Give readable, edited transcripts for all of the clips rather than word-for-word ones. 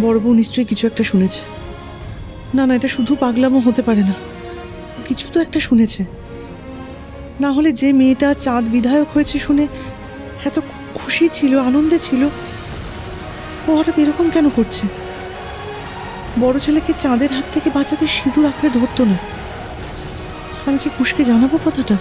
বড় বউ নিশ্চয়ই কিছু একটা শুনেছে। না না, এটা শুধু পাগলামো হতে পারে না, কিছু তো একটা শুনেছে। না হলে যে মেয়েটা চাঁদ বিধায়ক হয়েছে শুনে এত খুশি ছিল, আনন্দে ছিল, ও হঠাৎ এরকম কেন করছে? বড় ছেলেকে চাঁদের হাত থেকে বাঁচাতে সিঁদুর আঁকড়ে ধরতো না। আমি কি কুশকে জানাবো কথাটা?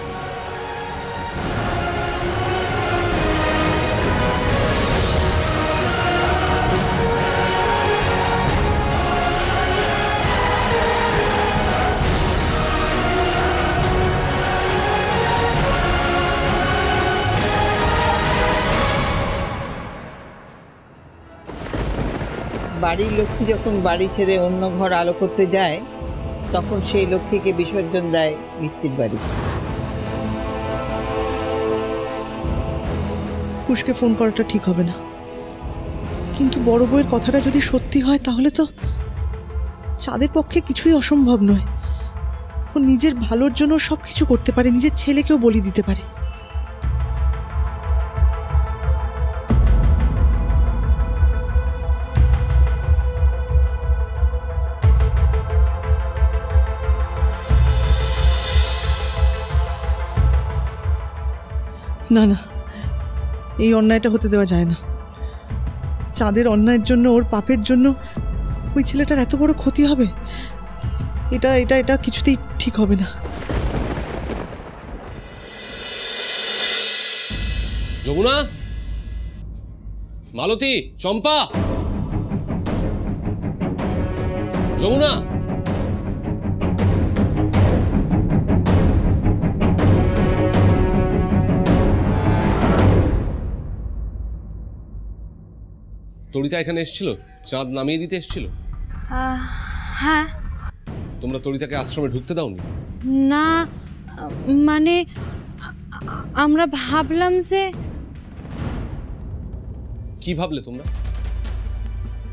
বাড়ির লক্ষ্মী যখন বাড়ি ছেড়ে অন্য ঘর আলো করতে যায় তখন সেই লক্ষ্মীকে বিসর্জন দেয় মিত্তির বাড়ি। কুশকে ফোন করাটা ঠিক হবে না, কিন্তু বড় বউয়ের কথাটা যদি সত্যি হয় তাহলে তো চাঁদের পক্ষে কিছুই অসম্ভব নয়। ও নিজের ভালোর জন্য সবকিছু করতে পারে, নিজের ছেলেকেও বলি দিতে পারে। না না, এই অন্যায়টা হতে দেওয়া যায় না। চাঁদের অন্যায়ের জন্য, ওর পাপের জন্য ওই ছেলেটার এত বড় ক্ষতি হবে, এটা এটা এটা কিছুতেই ঠিক হবে না। যমুনা, মালতী, চম্পা, যমুনা, তরিতা এখানে এসেছিল? চাঁদ নামিয়ে দিতে এসেছিল? হ্যাঁ। তোমরা তরিতাকে আশ্রমে ঢুকতে দাওনি? না, মানে আমরা ভাবলাম যে। কি ভাবলে তোমরা?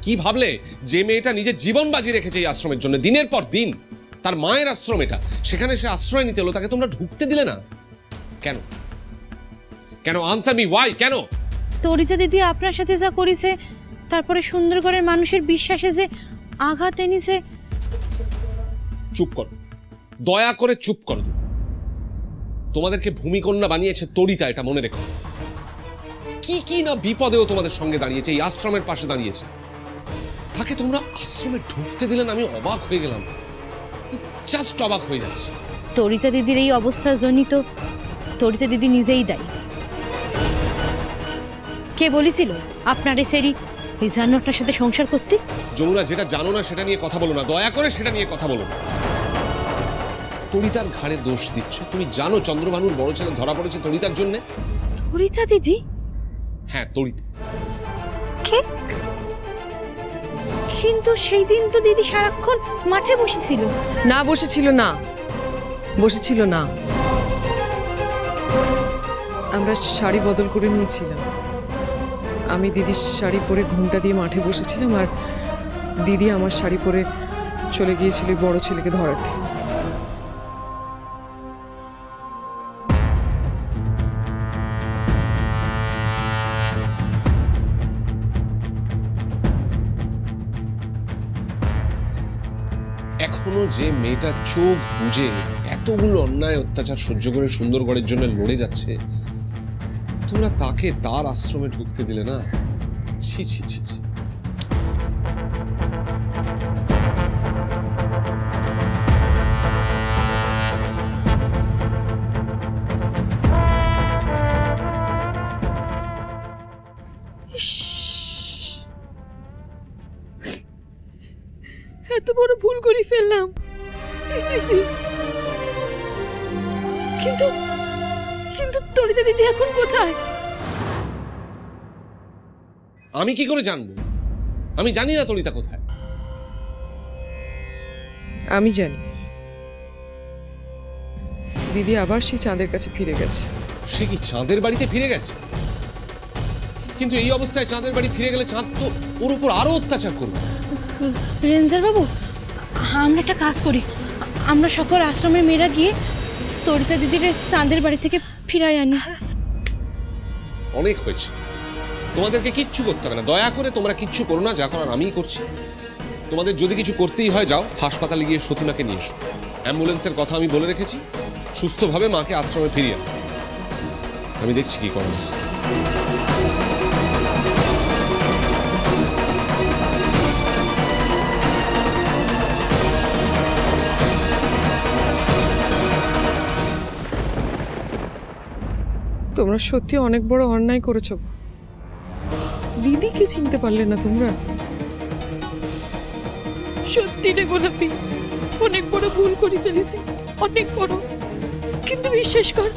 কি ভাবলে? যে মেয়েটা নিজের জীবন বাজি রেখেছে এই আশ্রমের জন্য, দিনের পর দিন, তার মায়ের আশ্রম এটা, সেখানে সে আশ্রয় নিতে হলো, তাকে তোমরা ঢুকতে দিলে না কেন? কেন? Answer me, why? কেন? তরিতা দিদি আপনার সাথে যা করেছে, তারপরে সুন্দরগড়ের মানুষের বিশ্বাসে যে আঘাত এনেছে। চুপ কর, দয়া করে চুপ করো। তোমাদেরকে ভূমিকন্যা বানিয়েছে তরিতা, এটা মনে রেখো। কি কি না বিপদেও তোমাদের সঙ্গে দাঁড়িয়েছে, এই আশ্রমের পাশে দাঁড়িয়েছে। তাকে তোমরা আশ্রমে ঢুকতে দিলেন, আমি অবাক হয়ে গেলাম, জাস্ট অবাক হয়ে যাচ্ছে। তরিতা দিদির এই অবস্থার জন্যই তো তরিতা দিদি নিজেই দায়ী। কে বলেছিল আপনার সেরি আপনার সাথে সংসার করতে? যমুনা, যেটা জানো না সেটা নিয়ে কথা বলো না, দয়া করে সেটা নিয়ে কথা বলো না। তরিতার ঘাড়ে দোষ দিচ্ছ। তুমি জানো চন্দ্রভানুর বড় ছেলে ধরা পড়েছে তরিতার জন্য। তরিতা দিদি? হ্যাঁ, তরিতা। কে? কিন্তু সেই দিন তো দিদি সারাক্ষণ মাঠে বসেছিল। না, বসেছিল না, বসেছিল না। আমরা শাড়ি বদল করে নিয়েছিলাম। আমি দিদির শাড়ি পরে ঘুমটা দিয়ে মাঠে বসেছিলাম, আর দিদি আমার শাড়ি পরে চলে গিয়েছিল বড় ছেলেকে ধরাতে। এখনো যে মেয়েটা চোখ বুঝে এতগুলো অন্যায় অত্যাচার সহ্য করে সুন্দরগড়ের জন্য লড়ে যাচ্ছে, তোমরা তাকে তার আশ্রমে ঢুকতে দিলে না? ছি ছি ছি ছি। এত বড় ভুল করে ফেললাম। কিন্তু কিন্তু তরিতা দিদি এখন কোথায়? আমি কি করে জানবো? আমি জানি না তরিতা কোথায়। আমি জানি, দিদি আবার সেই চাঁদের কাছে ফিরে গেছে। সে কি চাঁদের বাড়িতে ফিরে গেছে? কিন্তু এই অবস্থায় চাঁদের বাড়ি ফিরে গেলে চাঁদ তো ওর উপর আরো অত্যাচার করবে। রেঞ্জার বাবু, আমরা একটা কাজ করি, আমরা সকল আশ্রমের মেয়েরা গিয়ে তরিতা দিদির চাঁদের বাড়ি থেকে ফিরাই আনি। অনেক হয়েছে, তোমাদেরকে কিচ্ছু করতে হবে না, দয়া করে তোমরা কিচ্ছু করো না, যা করার আমিই করছি। তোমাদের যদি কিছু করতেই হয় যাও হাসপাতালে গিয়ে সতীমাকে নিয়ে এসো। অ্যাম্বুলেন্সের কথা আমি বলে রেখেছি, সুস্থভাবে মাকে আশ্রমে ফিরিয়ে আনো। আমি দেখছি কি করা যায়। তোমরা সত্যি অনেক বড় অন্যায় করেছো। দিদিকে চিনতে পারলে না তোমরা? সত্যি রে গোলাপি, অনেক বড় ভুল করে ফেলেছি, অনেক বড়। কিন্তু বিশ্বাস কর,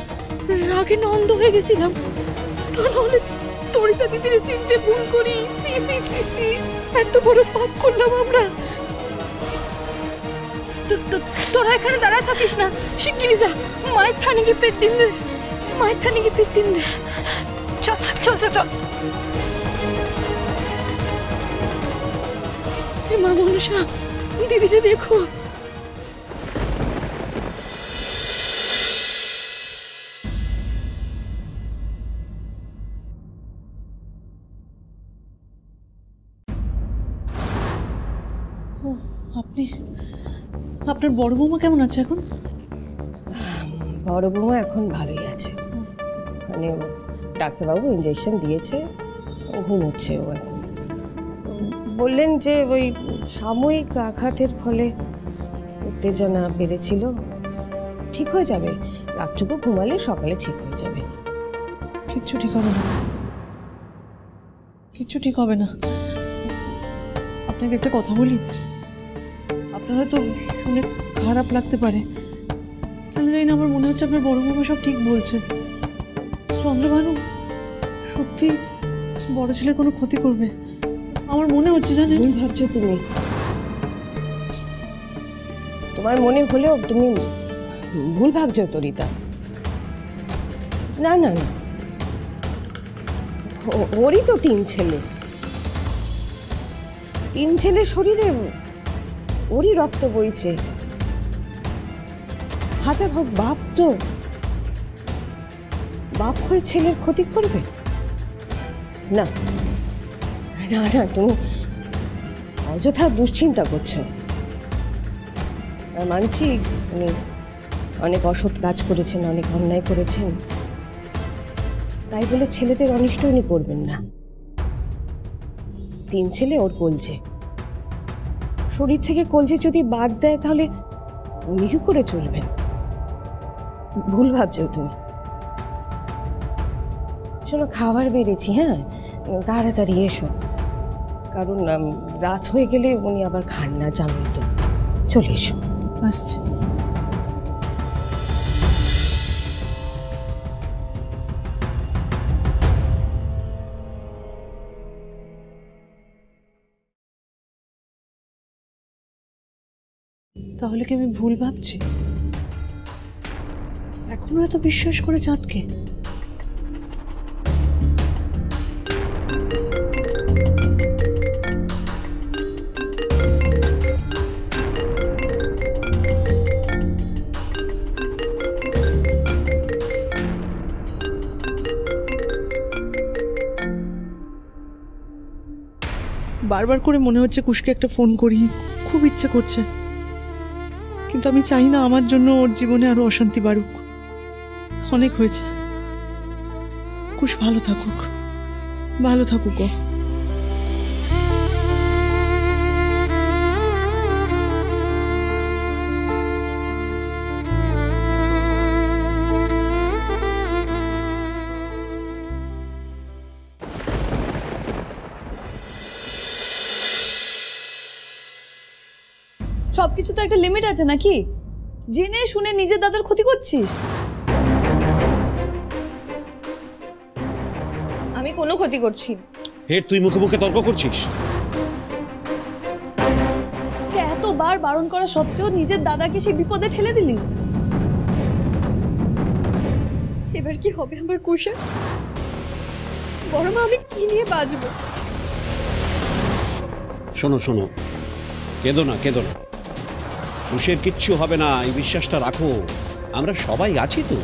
রাগে নন্দ হয়ে গেছিলাম। তা নাহলে তরিতা দিদির চিনতে ভুল করি। সি সি সি সি, এত বড় পাপ করলাম আমরা। তোরা এখানে দাঁড়ায় থাকিস না, শিগগিরি যা, মায়ের থানে গিয়ে পেট দিন দে, মায়ের থানে গিয়ে পেট দিন দে। চল চল চল চল। মা মনসা, দিদিটা দেখো। আপনি, আপনার বড় বৌমা কেমন আছে এখন? বড় বৌমা এখন ভালোই আছে, মানে ডাক্তারবাবু ইঞ্জেকশন দিয়েছে, ঘুমোচ্ছে ও এখন। বললেন যে ওই সাময়িক আঘাতের ফলে উত্তেজনা বেড়েছিল, ঠিক হয়ে যাবে, রাতটুকু ঘুমালে সকালে ঠিক হয়ে যাবে। কিচ্ছু ঠিক হবে না, কিচ্ছু ঠিক হবে না। আপনাকে একটা কথা বলি, আপনার হয়তো শুনে খারাপ লাগতে পারে, কেন জানি না আমার মনে হচ্ছে আপনার বড় বৌমা সব ঠিক বলছে। চন্দ্রভানু সত্যি বড় ছেলের কোনো ক্ষতি করবে আমার মনে হচ্ছে। জানেন, ভুল ভাবছো তুমি, তোমার মনে হলেও তুমি ভুল ভাবছো তরিতা। না না না, ওরই তো তিন ছেলে শরীরে ওরই রক্ত বইছে। হাজার হোক বাপ, তো বাপ হয়ে ছেলের ক্ষতি করবে না। না না, তুমি অযথা দুশ্চিন্তা করছো। মানছি উনি অনেক অসৎ কাজ করেছেন, অনেক অন্যায় করেছেন, তাই বলে ছেলেদের অনিষ্ট উনি করবেন না। তিন ছেলে ওর কলজে, শরীর থেকে কলজে যদি বাদ দেয় তাহলে উনি কি করে চলবেন? ভুল ভাবছো তুমি। শোনো, খাবার বেড়েছি, হ্যাঁ তাড়াতাড়ি এসো, কারণ রাত হয়ে গেলে উনি আবার খান না, জানোই তো। চলে এসো। আসছে। তাহলে কি আমি ভুল ভাবছি? এখনো এত বিশ্বাস করে চাঁদকে? বারবার করে মনে হচ্ছে কুশকে একটা ফোন করি, খুব ইচ্ছে করছে, কিন্তু আমি চাই না আমার জন্য ওর জীবনে আরো অশান্তি বাড়ুক। অনেক হয়েছে। কুশ ভালো থাকুক, ভালো থাকুক ও। সবকিছু তো একটা লিমিট আছে নাকি? জেনে শুনে নিজের দাদার ক্ষতি করছিস। আমি কোনো ক্ষতি করছি না। হেড, তুই মুখে মুখে তর্ক করছিস। এতবার বারণ করা সত্ত্বেও নিজের দাদাকে সেই বিপদে ঠেলে দিলি। এবার কি হবে আমার কুশে? বড় মা, আমি কি নিয়ে বাঁচবো? শোনো শোনো, কেঁদো না কেঁদো না, কুশের কিচ্ছু হবে না, এই বিশ্বাসটা রাখো, আমরা সবাই আছি তো।